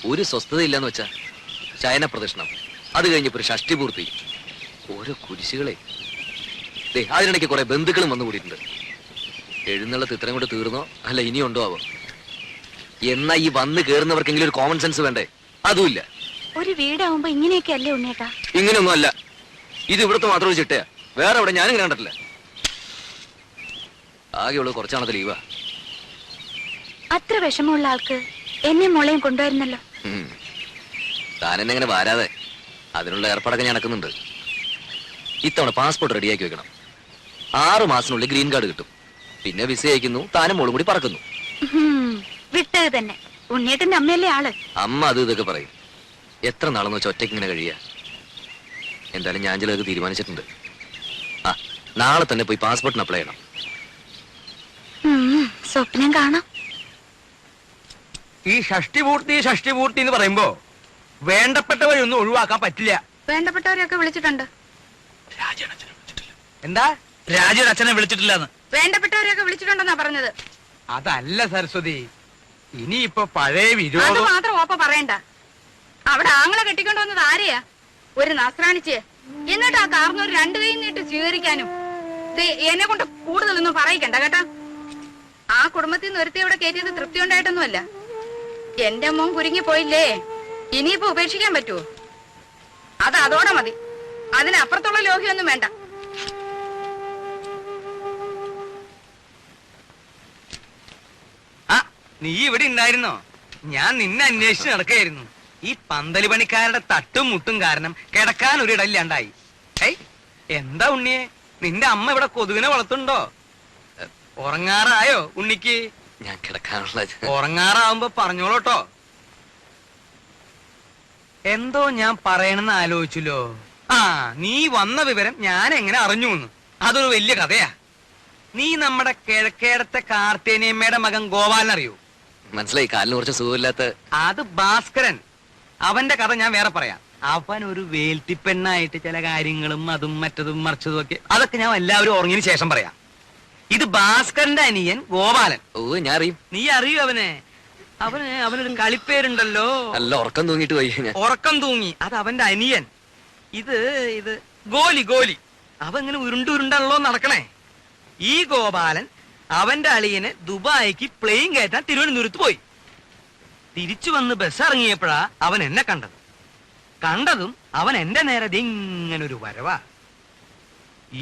ഒരു സ്വസ്ഥത ഇല്ലെന്ന് വെച്ചാ ശയന പ്രദക്ഷിണം, അത് കഴിഞ്ഞപ്പോ ഒരു ഷഷ്ടി പൂർത്തി, ഓരോ കുരിശുകളെ. അതിനിടയ്ക്ക് കുറെ ബന്ധുക്കളും വന്നു കൂടിയിട്ടുണ്ട്. എഴുന്നള്ളത്ത് ഇത്രയും കൊണ്ട് തീർന്നോ അല്ല ഇനിയുണ്ടോ ആവോ? എന്നാ ഈ വന്ന് കേറുന്നവർക്കെങ്കിലും ഒരു കോമൺ സെൻസ് വേണ്ടേ? അതുമില്ല. ഒരു വീടാവുമ്പോ ഇങ്ങനെയൊക്കെ അല്ലേ ഉണ്ണേട്ടാ? ഇങ്ങനെയൊന്നും അല്ല. ഇത് ഇവിടുത്തെ മാത്രം ഒരു ചിട്ടയാ, വേറെ എവിടെ ഞാനും കണ്ടിട്ടില്ല. ആകെയുള്ളത് കുറച്ചാണത് ലീവാ. അത്ര വിഷമമുള്ള ആൾക്ക് എന്നെ മോളെയും കൊണ്ടുവരുന്നല്ലോ. താനെന്നെങ്ങനെ വരാതെ? അതിനുള്ള ഏർപ്പാടൊക്കെ ഞാൻ നടക്കുന്നുണ്ട്. ഇത്തവണ പാസ്പോർട്ട് റെഡിയാക്കി വെക്കണം. 6 മാസത്തിനുള്ളിൽ ഗ്രീൻ കാർഡ് കിട്ടും. പിന്നെ വിസ അയക്കുന്നു, താനും മോളും കൂടി പറക്കുന്നു. വിട്ടത് തന്നെ. ഉണ്ണിയേട്ടന്റെ അമ്മയല്ലേ ആള്. അമ്മ അത് ഇതൊക്കെ പറയും. എത്ര നാളെന്ന് വെച്ചാൽ ഒറ്റയ്ക്ക് ഇങ്ങനെ കഴിയാ? എന്തായാലും ഞാൻ ചിലതൊക്കെ തീരുമാനിച്ചിട്ടുണ്ട്. നാളെ തന്നെ പോയി പാസ്പോർട്ടിന് അപ്ലൈ ചെയ്യണം. സ്വപ്നം കാണാം. ഈ ഷഷ്ടി പൂർത്തി എന്ന് പറയുമ്പോ വേണ്ടപ്പെട്ടവരൊന്നും ഒഴിവാക്കാൻ പറ്റില്ല. വേണ്ടപ്പെട്ടവരെയൊക്കെ വിളിച്ചിട്ടുണ്ട്. എന്താ? രാജയുടെ അച്ഛനെ വിളിച്ചിട്ടില്ലെന്ന്. വേണ്ടപ്പെട്ടവരെയൊക്കെ വിളിച്ചിട്ടുണ്ടെന്നാ പറഞ്ഞത്. അതല്ല സരസ്വതി, ഇനിയിപ്പൊ പഴയ അത് വിരോധം മാത്രം ഓപ്പ പറയണ്ട. അവിടെ ആങ്ങളെ കെട്ടിക്കൊണ്ട് വന്നത് ആരെയാ? ഒരു നസ്രാണിച്ച്. എന്നിട്ട് ആ കാർന്നൂർ 2 കൈ നീട്ട് സ്വീകരിക്കാനും. എന്നെ കൊണ്ട് കൂടുതലൊന്നും പറയിക്കണ്ട കേട്ടാ. ആ കുടുംബത്തിൽ നിന്ന് ഒരുത്തി ഇവിടെ കയറ്റിയത് തൃപ്തി ഉണ്ടായിട്ടൊന്നുമല്ല. എന്റെ മോൻ കുരുങ്ങി പോയില്ലേ, ഇനിയിപ്പോ ഉപേക്ഷിക്കാൻ പറ്റുമോ? അത് അതോടെ മതി. അതിനപ്പുറത്തുള്ള ലോഹ്യൊന്നും വേണ്ട. നീ ഇവിടെ ഉണ്ടായിരുന്നോ? ഞാൻ നിന്നെ അന്വേഷിച്ച് നടക്കായിരുന്നു. ഈ പന്തല് പണിക്കാരുടെ തട്ടും മുട്ടും കാരണം കിടക്കാൻ ഒരിടയില്ലാണ്ടായി. എന്താ ഉണ്ണിയെ, നിന്റെ അമ്മ ഇവിടെ കൊതുകിനെ വളർത്തുണ്ടോ? ഉറങ്ങാറായോ ഉണ്ണിക്ക്? ഞാൻ കിടക്കാനുള്ള ഉറങ്ങാറാവുമ്പോ പറഞ്ഞോളൂട്ടോ. എന്തോ ഞാൻ പറയണെന്ന് ആലോചിച്ചല്ലോ. നീ വന്ന വിവരം ഞാൻ എങ്ങനെ അറിഞ്ഞു? അതൊരു വലിയ കഥയാ. നീ നമ്മുടെ കിഴക്കേടത്തെ കാർത്തേനിയമ്മയുടെ മകൻ ഗോപാലൻ അറിയോ? മനസ്സിലായി. കാലിന് കുറച്ച് സുഖമില്ലാത്ത. അത് ഭാസ്കരൻ. അവന്റെ കഥ ഞാൻ വേറെ പറയാം. അവൻ ഒരു വേൽത്തിപ്പെണ്ണായിട്ട് ചില കാര്യങ്ങളും അതും മറ്റതും മറിച്ചതും ഒക്കെ, അതൊക്കെ ഞാൻ എല്ലാവരും ഉറങ്ങിയതിനു ശേഷം പറയാം. ഇത് ഭാസ്കരന്റെ അനിയൻ ഗോപാലൻ. ഞാൻ അറിയും. നീ അറിയൂ അവനെ? അവനൊരു കളിപ്പേരുണ്ടല്ലോ. നല്ല ഉറക്കം തൂങ്ങിട്ട് പോയി. ഉറക്കം തൂങ്ങി. അത് അവന്റെ അനിയൻ. ഇത് ഗോലി. അവൻ ഇങ്ങനെ ഉരുണ്ടാണല്ലോ നടക്കണേ. ഈ ഗോപാലൻ അവന്റെ അളിയനെ ദുബായിക്ക് പ്ലെയിൻ കയറ്റാൻ തിരുവനന്തപുരത്ത് പോയി. തിരിച്ചു വന്ന് ബസ് ഇറങ്ങിയപ്പോഴാ അവൻ എന്നെ കണ്ടതും അവൻ എന്റെ നേരെ ഇങ്ങനൊരു വരവാ.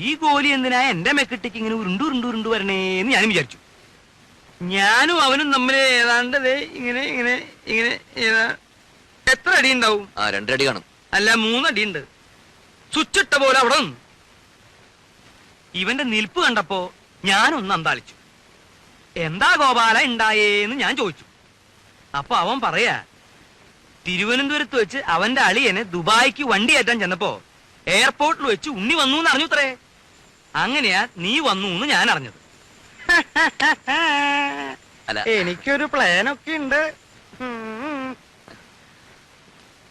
ഈ ഗോലി എന്തിനാ എന്റെ മെക്കിട്ടേക്ക് ഇങ്ങനെ ഉരുണ്ടു വരണേന്ന് ഞാനും വിചാരിച്ചു. ഞാനും അവനും തമ്മിൽ ഏതാണ്ട് ഇങ്ങനെ എത്ര അടി ഉണ്ടാവും? 2 അടി കാണും. അല്ല, 3 അടിയുണ്ട്. സ്വിച്ചിട്ട പോലെ അവിടെ നിന്ന്. ഇവന്റെ നിൽപ്പ് കണ്ടപ്പോ ഞാനൊന്ന് അന്താളിച്ചു. എന്താ ഗോപാല ഉണ്ടായേന്ന് ഞാൻ ചോദിച്ചു. അപ്പൊ അവൻ പറയാ, തിരുവനന്തപുരത്ത് വെച്ച് അവന്റെ അളിയനെ ദുബായിക്ക് വണ്ടി കയറ്റാൻ ചെന്നപ്പോ എയർപോർട്ടിൽ വെച്ച് ഉണ്ണി വന്നു എന്ന് അറിഞ്ഞുത്രേ. അങ്ങനെയാ നീ വന്നു എന്ന് ഞാൻ അറിഞ്ഞത്. എനിക്കൊരു പ്ലാനൊക്കെ ഉണ്ട്.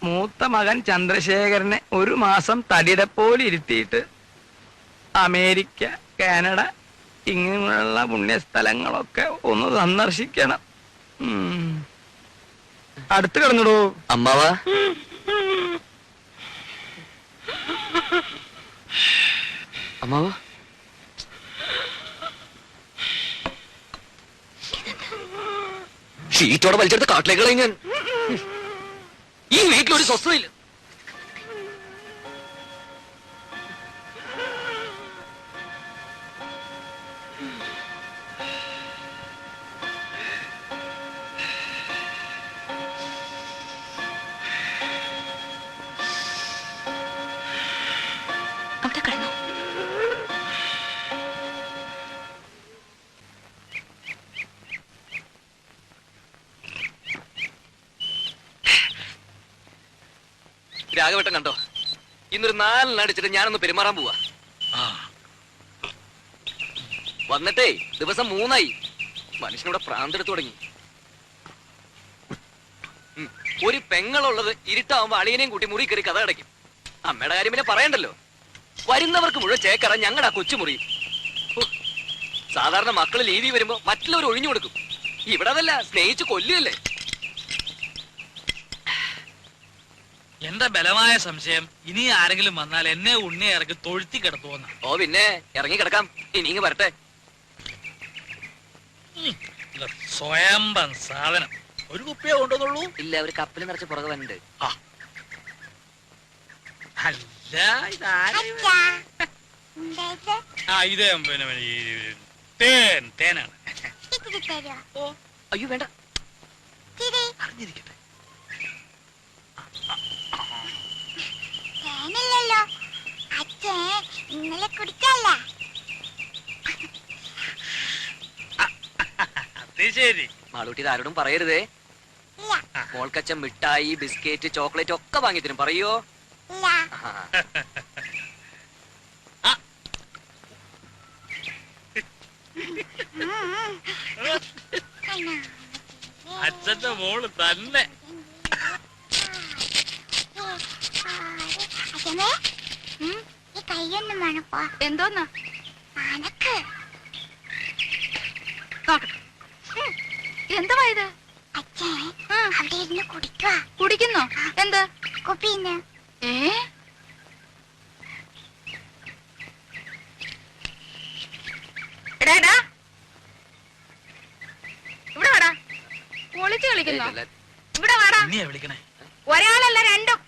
മൂത്ത മകൻ ചന്ദ്രശേഖരനെ 1 മാസം തടിയുടെ പോലെ ഇരുത്തിയിട്ട് അമേരിക്ക, കാനഡ ഇങ്ങനെയുള്ള പുണ്യസ്ഥലങ്ങളൊക്കെ ഒന്ന് സന്ദർശിക്കണം. അടുത്ത് കിടന്നിടൂ അമ്മാവാ. അമ്മാവാ, ഷീറ്റോടെ വലിച്ചെടുത്ത് കാട്ടിലേക്ക് കളയും ഞാൻ. ഈ വീട്ടിലൊരു സ്വസ്ഥതയില്ല. അവിടെ കിടന്നു. രാഘവട്ടം കണ്ടോ? ഇന്നൊരു 4 അടിച്ചിട്ട് ഞാനൊന്ന് പെരുമാറാൻ പോവാ. വന്നിട്ടേ ദിവസം 3 മനുഷ്യനോട് പ്രാന്തെടുത്തു തുടങ്ങി. ഒരു പെങ്ങളുള്ളത് ഇരുട്ടാവുമ്പോ അളിയനെയും കൂട്ടി മുറി കയറി കഥ അടയ്ക്കും. അമ്മയുടെ കാര്യം പിന്നെ പറയണ്ടല്ലോ. വരുന്നവർക്ക് മുഴുവൻ ചേക്കറ ഞങ്ങളുടെ ആ കൊച്ചുമുറി. സാധാരണ മക്കള് ലീവി വരുമ്പോ മറ്റുള്ളവർ ഒഴിഞ്ഞു കൊടുക്കും. ഇവിടെ അതല്ല, സ്നേഹിച്ച് കൊല്ലുകയല്ലേ. എന്റെ ബലമായ സംശയം ഇനി ആരെങ്കിലും വന്നാൽ എന്നെ ഉണ്ണിയെ ഇറക്കി തൊഴുത്തി കിടത്തുവന്ന. ഓ പിന്നെ ഇറങ്ങി കിടക്കാം, ഇനി ഇങ്ങ് വരട്ടെ. സ്വയംഭം സാധനം. ഒരു കുപ്പിയെ കൊണ്ടുവന്നുള്ളൂ. ഇല്ല, ഒരു കപ്പിൽ നിറച്ച് പുറകെ വന്നിട്ട്. അല്ല ഇതാരാ ഇതേ പിന്നെ തേനാണ്. ഓ അയ്യോ വേണ്ട, അറിഞ്ഞിരിക്കട്ടെ. തേനില്ലല്ലോ അച്ഛൻ ഇന്നലെ കുടിച്ചല്ല. അത് ശരി. മാളൂട്ടി ഇത് ആരോടും പറയരുതേ. ഇല്ല മോൾക്കച്ഛൻ മിഠായി, ബിസ്ക്കറ്റ്, ചോക്ലേറ്റ് ഒക്കെ വാങ്ങിത്തരും, പറയോ? ഇല്ല. അച്ഛന്റെ മോള് തന്നെ. അച്ഛനെ ഈ കൈയൊന്നും വേണപ്പോ. എന്തോന്നാ അനക്ക് നോക്കട്ടെ. എന്തുവാ ഇത്? അച്ഛൻ അവിടെ ഇരുന്ന് കുടിക്കുക. കുടിക്കുന്നോ? എന്ത് കുപ്പിന്ന്? ഏ എടാ എടാ, ഇവിടെ വാടാ. ഒളിച്ചു കളിക്കുന്നോ? ഇവിടെ വാടാ. ഉണ്ണിയെ വിളിക്കണേ. ഒരാളല്ല രണ്ടും.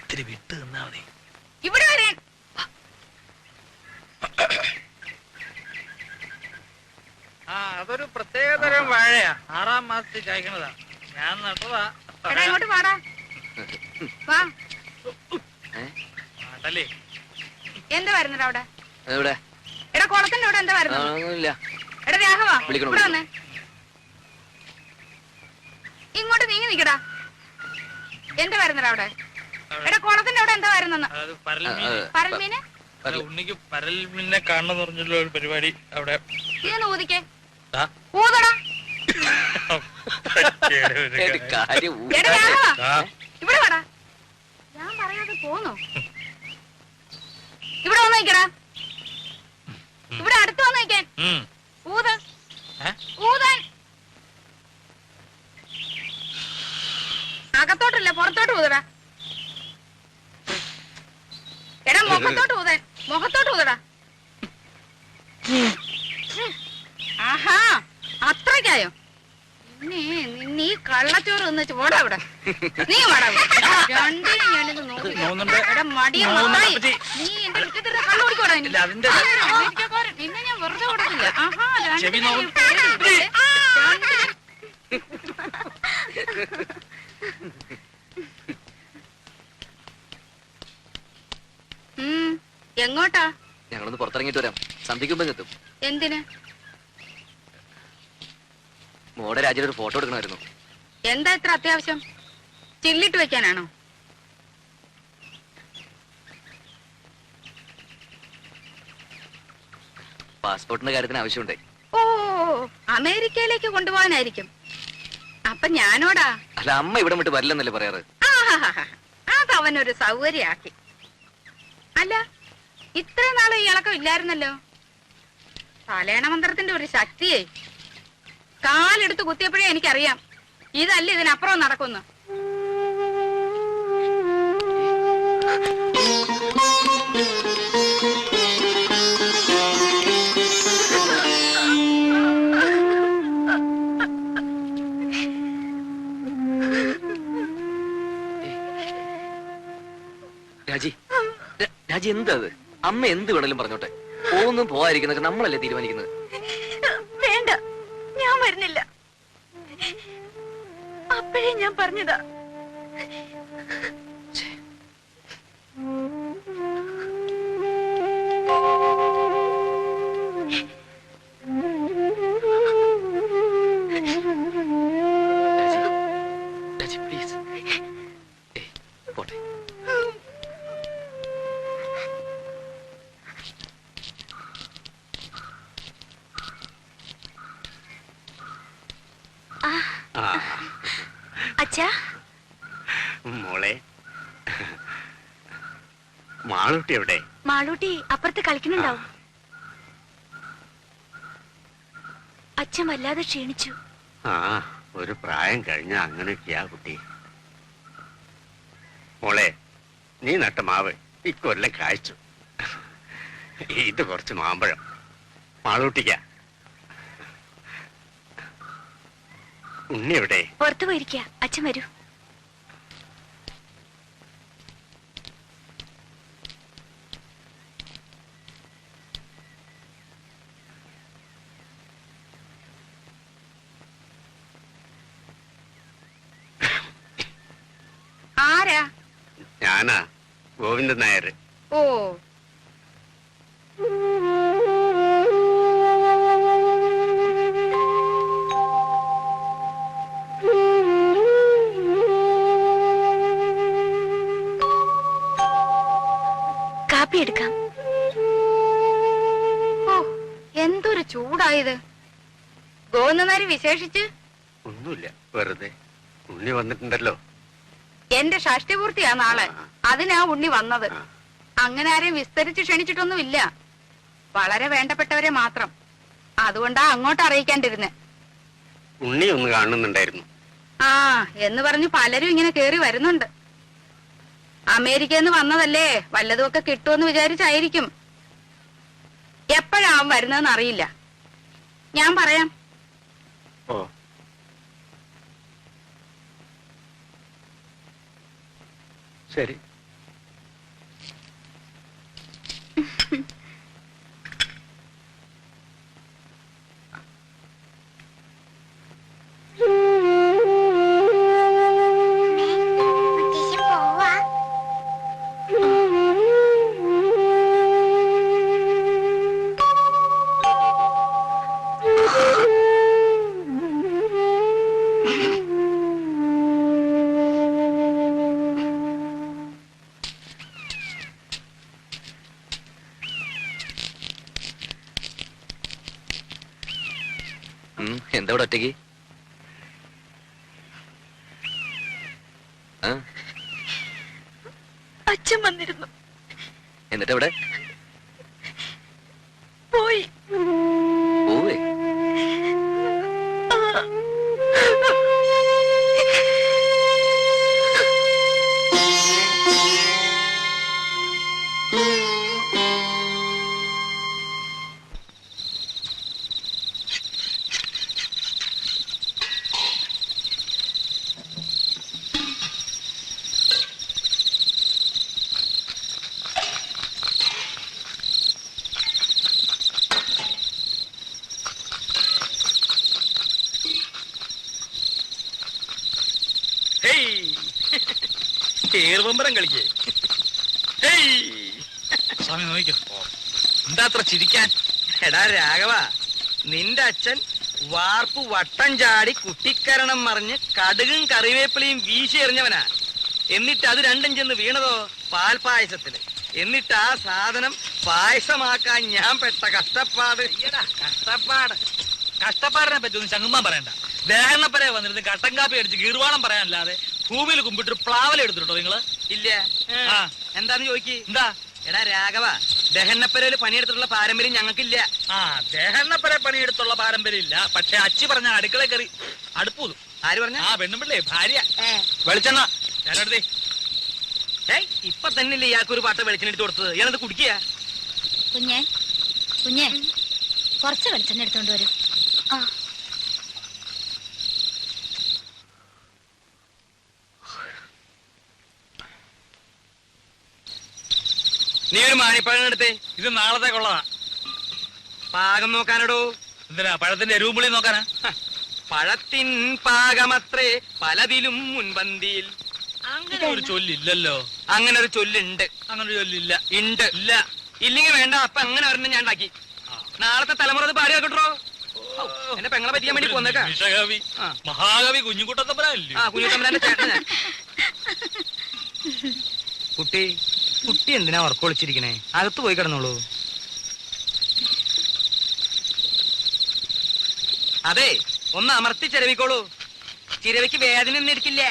ഇത്തിരി വിട്ട് നിന്നാ മതി. ഇവിടെ വരാൻ. അതൊരു പ്രത്യേകതരം വാഴയാ. 6ാം മാസത്തിൽ കായ്ക്കണതാ. ഞാൻ നട്ടതാ. എടാ ഇങ്ങോട്ട് വാടാ. വാ. നാട്ടല്ലേ. എന്താ വരുന്നത് അവിടെ? എവിടെ? എടാ കുളത്തിന്റെ അവിടെ എന്താ വരുന്നത്? ഒന്നുമില്ല. എടാ രാഘവാ, വിളിക്കണം, ഇവിടെ വന്നേ. ഇങ്ങോട്ട് നീങ്ങി നിക്കടാ. എന്താ വരുന്നത് അവിടെ? എടാ കുളത്തിന്റെ അവിടെ എന്താ വരുന്നെന്ന്? അത് പരൽമീൻ. പരൽമീന്? ഉണ്ണിക്ക് പരൽമീനെ കാണണം പറഞ്ഞുള്ള ഒരു പരിപാടി അവിടെ. ഇതൊന്ന് ഊതിക്കേ. ആ? ഊതടാ. ഒരു കാര്യം എടാ രാഘവാ, ആ. ഇവിടെ വാടാ. ഞാൻ പറയാതെ പോന്നോ? ഇവിടെ വന്ന് നിക്കടാ. ഇവിടെ അടുത്ത് വന്ന് നിക്കാൻ. ഊത്. ഊതാൻ. അകത്തോട്ടല്ല പുറത്തോട്ട് ഊതടാ. എടാ മുഖത്തോട്ട് ഊതാൻ. മുഖത്തോട്ട് ഊതടാ. ആഹാ അത്രയ്ക്കായോ? നിന്നെ ഈ കള്ളച്ചോറ് നിന്ന് ചോടാ ഇവിടെ. നീ വാടാ. രണ്ടിനും ഞാനിത് നോക്കി. എടാ മടിയ മത്തായി, നീ എന്റെ മുറ്റത്തിരുന്ന് കള്ളു കുടിക്കോടാ. പിന്നെ ഞാൻ വെറുതെ കൊടുക്കില്ല. ആഹാ എങ്ങോട്ടാ? ഞങ്ങളൊന്ന് പുറത്തിറങ്ങിട്ട് വരാം, സന്ധിക്കുമ്പോ എത്തും. എന്തിന്? മോടെ രാജ്യത്ത് ഒരു ഫോട്ടോ എടുക്കണമായിരുന്നു. എന്താ ഇത്ര അത്യാവശ്യം? ചില്ലിട്ട് വെക്കാനാണോ? പാസ്പോർട്ടിന്റെ കാര്യത്തിന് ആവശ്യമുണ്ടേ. ഓ അമേരിക്കയിലേക്ക് കൊണ്ടുപോകാനായിരിക്കും. അപ്പൊ ഞാനോടാ? അല്ല, അമ്മ ഇവിടെ വിട്ട് വരില്ലെന്നല്ലേ പറയാറ്? അത് അവനൊരു സൗകര്യാക്കി. അല്ല ഇത്രയും നാളും ഇളക്കം ഇല്ലായിരുന്നല്ലോ. തലേണ മന്ത്രത്തിന്റെ ഒരു ശക്തിയെ കാലെടുത്ത് കുത്തിയപ്പോഴേ എനിക്കറിയാം ഇതല്ല ഇതിനപ്പുറം നടക്കുന്നു. രാജി എന്താ അത്? അമ്മ എന്ത് വേണേലും പറഞ്ഞോട്ടെ. പോകുന്നും പോവാതിരിക്കുന്നൊക്കെ നമ്മളല്ലേ തീരുമാനിക്കുന്നത്. വേണ്ട, ഞാൻ വരുന്നില്ല. അപ്പോഴേ ഞാൻ പറഞ്ഞതാ. രാജി പ്ലീസ്. പോട്ടെ. അച്ഛാ മോളെ, മാളൂട്ടി എവിടെ? മാളൂട്ടി അപ്പുറത്ത് കളിക്കുന്നുണ്ടാവും. അച്ഛൻ വല്ലാതെ ക്ഷീണിച്ചു. ആ, ഒരു പ്രായം കഴിഞ്ഞ അങ്ങനെയൊക്കെയാ കുട്ടി. മോളെ, നീ നട്ട മാവ് ഇക്കൊല്ലം കായ്ച്ചു. ഇത് കുറച്ച് മാമ്പഴം മാളൂട്ടിക്ക. ഉണ്ണി എവിടെ? പുറത്തു പോയിരിക്കുക. അച്ഛൻ വരൂ. ആരാ? ഞാനാ, ഗോവിന്ദൻ നായർ. ഓ, കാപ്പി എടുക്കാം. ഓ, എന്തൊരു ചൂടായത്. ഗോവിന്ദനാരി വിശേഷിച്ച് ഒന്നുമില്ല, വെറുതെ. ഉണ്ണി വന്നിട്ടുണ്ടല്ലോ. എന്റെ ഷഷ്ടിപൂർത്തിയാ നാളെ. അതിനാ ഉണ്ണി വന്നത്. അങ്ങനെ ആരെയും വിസ്തരിച്ച് ക്ഷണിച്ചിട്ടൊന്നുമില്ല. വളരെ വേണ്ടപ്പെട്ടവരെ മാത്രം. അതുകൊണ്ടാ അങ്ങോട്ട് അറിയിക്കാണ്ടിരുന്നെ. ഉണ്ണി ഒന്ന് കാണുന്നുണ്ടായിരുന്നു. ആ എന്ന് പറഞ്ഞു പലരും ഇങ്ങനെ കേറി വരുന്നുണ്ട്. അമേരിക്കയിൽ നിന്ന് വന്നതല്ലേ, വല്ലതുമൊക്കെ കിട്ടുമെന്ന് വിചാരിച്ചായിരിക്കും. എപ്പോഴാ അവൻ വരുന്നതെന്ന് അറിയില്ല. ഞാൻ പറയാം. ഓ, ശരി. മുത്തശ്ശി പോവാ. എന്താ ഇവിടെ ഒറ്റയ്ക്ക്? അച്ഛൻ വന്നിരുന്നു. എന്നിട്ട് എവിടെ പോയി. പോവേ? ഏറുപമ്പരം കളിക്കേ. സ്വാമി നോക്കിക്കോ. എന്താ അത്ര ചിരിക്കാൻ? എടാ രാഘവ, നിന്റെ അച്ഛൻ വാർപ്പ് വട്ടം ചാടി കുട്ടിക്കരണം മറിഞ്ഞ് കടുകും കറിവേപ്പിലയും വീശി എറിഞ്ഞവനാ. എന്നിട്ട് അത് രണ്ടും ചെന്ന് വീണതോ പാൽപായസത്തില്. എന്നിട്ട് ആ സാധനം പായസമാക്കാൻ ഞാൻ പെട്ട കഷ്ടപ്പാട്. കഷ്ടപ്പാടിനെ പറ്റി ഒന്നും ചങ്ങുമ്മാൻ പറയണ്ട. ദേഹണ്ണപ്പരെ വന്നിരുന്ന് കട്ടൻ കാപ്പി അടിച്ച് ഗീർവാണം പറയാനല്ലാതെ ഭൂമിയിൽ കുമ്പിട്ട് പ്ലാവല എടുത്തിട്ടോ നിങ്ങള്? ഇല്ല. ആ. എന്താന്ന് ചോദിക്ക്. എന്താ? എടാ രാഘവ, ദഹന്നപ്പരയില് പണിയെടുത്തിട്ടുള്ള പാരമ്പര്യം ഞങ്ങൾക്കില്ല. ആ, ദേഹണ്ണപ്പരെ പണിയെടുത്തുള്ള പാരമ്പര്യം ഇല്ല. പക്ഷെ അച്ചി പറഞ്ഞ അടുക്കള കയറി അടുപ്പൂതും. ആര് പറഞ്ഞ? ആ പെണ്ണുമ്പിള്ളേ, ഭാര്യ. വെളിച്ചെണ്ണ ഞാനെടുത്തേ. ഏയ്, ഇപ്പൊ തന്നെയല്ലേ ഇയാൾക്കൊരു പാട്ട് വെളിച്ചെടുത്ത് കൊടുത്തത്. ഇയാളത് കുടിക്കുക. കുഞ്ഞെ കുഞ്ഞെ കുറച്ച് വെളിച്ചെണ്ണ എടുത്തോണ്ട് വരൂ. ആ, നീ ഒരു മാനിപ്പഴം എടുത്തേ. ഇത് നാളത്തേക്കുള്ളതാ. പാകം നോക്കാനടോ. എന്തിനാ? പഴത്തിന്റെ എരുവുമ്പുളി നോക്കാനാ? പഴത്തിൻ പാകമത്രേ പലതിലും മുൻപന്തിയിൽ. അങ്ങനെ ഒരു ചൊല്ലില്ലല്ലോ. അങ്ങനെ ഒരു ചൊല്ലുണ്ട്. അങ്ങനെ ഒരു ചൊല്ലില്ല. ഉണ്ട്. ഇല്ല. ഇല്ലെങ്കിൽ വേണ്ട. അപ്പൊ അങ്ങനെ ഒരെണ്ണം ഞാൻ ഉണ്ടാക്കി. നാളത്തെ തലമുറ അത് പാടി കേട്ടോ. എന്നെ പെങ്ങളെ പറ്റിയാൻ വേണ്ടി പോന്നേക്കാ. നിമിഷകവി, ആ. മഹാകവി കുഞ്ഞുകുട്ടത്തമ്പരല്ലേ? ആ, കുഞ്ഞുത്തമ്പരാന്റെ ചേട്ടൻ ഞാൻ. കുട്ടി കുട്ടി എന്തിനാ ഉറക്കൊളിച്ചിരിക്കണേ? അകത്ത് പോയി കിടന്നോളൂ. അതെ, ഒന്ന് അമർത്തി ചിരവിക്കോളൂ. ചിരവിക്ക് വേദന ഒന്നും എടുക്കില്ലേ.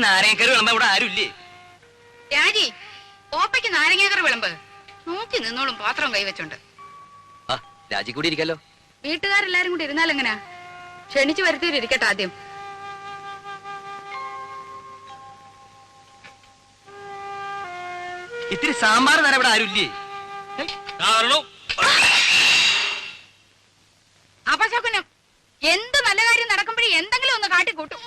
നാരങ്ങക്കറി വിളമ്പ ഇവിടെ ആരുമില്ലേ? രാജി ഓപ്പയ്ക്ക് നാരങ്ങാക്കറി വിളമ്പ്. നോക്കി നിന്നോളും പാത്രം കൈവച്ചോണ്ട്. ആ രാജി കൂടി ഇരിക്കാലോ. വീട്ടുകാരെല്ലാരും കൂടി ഇരുന്നാൽ എങ്ങനെയാ? ക്ഷണിച്ചു വരുത്തിയിട്ടിരിക്കട്ടെ ആദ്യം. ഇത്തിരി സാമ്പാർ തരാൻ ഇവിടെ ആരുമില്ലേ? കാരണം അപശകുനം. എന്ത് നല്ല കാര്യം നടക്കുമ്പോഴേ എന്തെങ്കിലും ഒന്ന് കാട്ടിക്കൂട്ടും.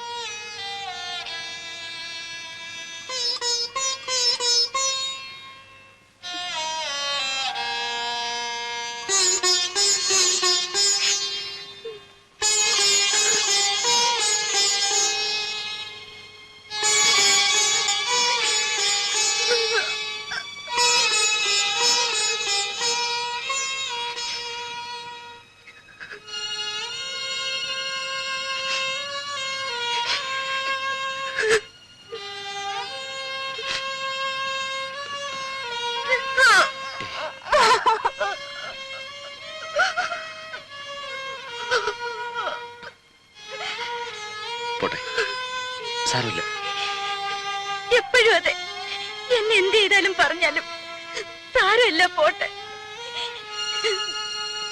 പോട്ടെ, സാരമില്ല. എപ്പോഴും അതെ. എന്നെ എന്ത് ചെയ്താലും പറഞ്ഞാലും സാരമില്ല, പോട്ടെ.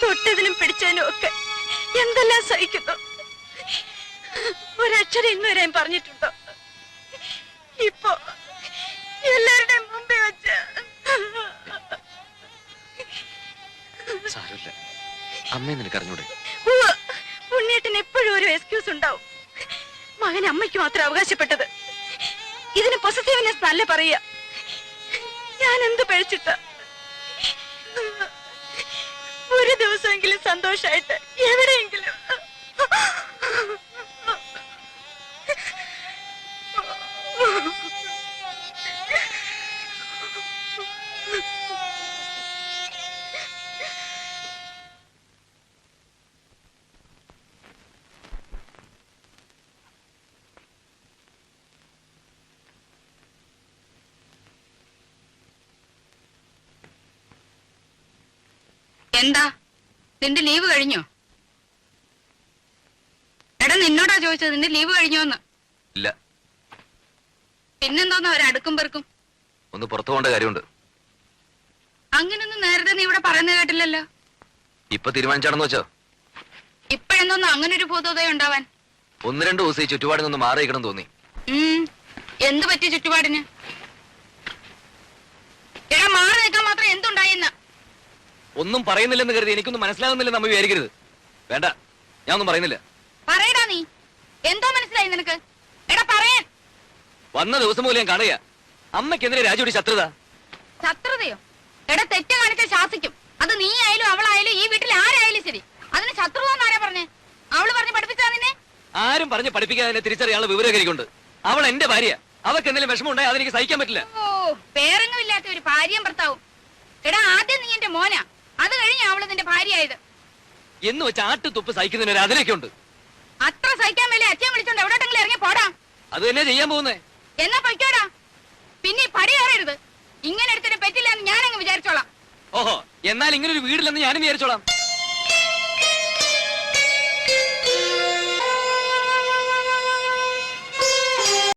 തൊട്ടതിനും പിടിച്ചതിനും ഒക്കെ എന്തെല്ലാം സഹിക്കുന്നു. ഒരക്ഷരം ഇന്ന് വരെ പറഞ്ഞിട്ടുണ്ടോ? ഇപ്പൊ എല്ലാവരുടെയും മുമ്പേ വെച്ച് സാരമില്ല, അമ്മയെ നിനക്കറിഞ്ഞൂടെ? ഉണ്ണിയേട്ടന് എപ്പോഴും ഒരു എക്സ്ക്യൂസ് ഉണ്ടാവും. മകൻ അമ്മയ്ക്ക് മാത്രം അവകാശപ്പെട്ടത്. ഇതിന് പൊസസീവ്നെസ് നല്ല പറയുക. ഞാൻ എന്ത് പഴിച്ചിട്ട? ഒരു ദിവസമെങ്കിലും സന്തോഷായിട്ട് എവിടെയെങ്കിലും. എന്താ നിന്റെ ലീവ് കഴിഞ്ഞോ? എടാ നിന്നോടാ ചോദിച്ചത്, നിന്റെ ലീവ് കഴിഞ്ഞോന്ന്. ഇല്ല. പിന്നെന്തോന്ന് അവരടുക്കും പെറുക്കും? ഒന്ന് പുറത്തു പോകേണ്ട കാര്യമുണ്ട്. അങ്ങനൊന്നും നേരത്തെ നീ ഇവിടെ പറയുന്നത് കേട്ടില്ലല്ലോ. ഇപ്പൊ തീരുമാനിച്ചാണെന്ന് വെച്ചോ? ഇപ്പഴെന്തോന്ന് അങ്ങനെ ഒരു ഭൂതോദയം ഉണ്ടാവാൻ? 1-2 ദിവസം ഈ ചുറ്റുപാടിൽ നിന്ന് മാറിയിക്കണം തോന്നി. എന്ത് പറ്റി ചുറ്റുപാടിന്? എടാ മാറി നിൽക്കാൻ മാത്രം എന്തുണ്ടായെന്ന? ഒന്നും പറയുന്നില്ലെന്ന് കരുതി എനിക്കൊന്നും മനസ്സിലാകുന്നില്ലെന്ന് അമ്മ വിചാരിക്കരുത്. വേണ്ട, ഞാൻ ഒന്നും പറയുന്നില്ല. പറയടാ നീ. എന്തോ മനസ്സിലായി നിനക്ക്? എടാ പറയാൻ. വന്ന ദിവസം പോലും ഞാൻ കാണുക അമ്മയ്ക്കെതിരെ രാജുവിടെ ശത്രുത. ശത്രുതയോ? എടാ തെറ്റ് കാണിച്ച ശാസിക്കും. അത് നീ ആയാലും അവളായാലും ഈ വീട്ടിൽ ആരായാലും ശരി. അതിന് ശത്രുത എന്നാരാ പറഞ്ഞേ? അവള് പറഞ്ഞ് പഠിപ്പിച്ചാ നിന്നെ? ആരും പറഞ്ഞ് പഠിപ്പിക്കാതെ തിരിച്ചറിയാനുള്ള വിവരകരിക്കുണ്ട്. അവൾ എന്റെ ഭാര്യ. അവർക്ക് എന്തെങ്കിലും വിഷമം ഉണ്ടായി അതെനിക്ക് സഹിക്കാൻ പറ്റില്ല. ഓ, പേരെങ്ങും ഇല്ലാത്ത ഒരു ഭാര്യയും ഭർത്താവും. എടാ ആദ്യം നീ എന്റെ മോനാ, അത് കഴിഞ്ഞ് അവള് നിന്റെ ഭാര്യയായത്. എന്ന് വെച്ച് ആട്ടുതുപ്പ് സഹിക്കുന്നതിന് അതിലൊക്കെ ഉണ്ട്. അത്ര സഹിക്കാൻ മേലെ അച്ഛൻ വിളിച്ചോണ്ട് എവിടോട്ടെങ്കിലും ഇറങ്ങി പോടാ. അത് തന്നെ ചെയ്യാൻ പോകുന്നേ. എന്നാ പൊയ്ക്കോടാ. പിന്നെ ഈ പടി കയറരുത്. ഇങ്ങനെ എടുത്തിട്ട് പറ്റില്ല എന്ന് ഞാനങ്ങ് വിചാരിച്ചോളാം. ഓഹോ, എന്നാൽ ഇങ്ങനെ ഒരു വീടില്ലെന്ന് ഞാനും വിചാരിച്ചോളാം.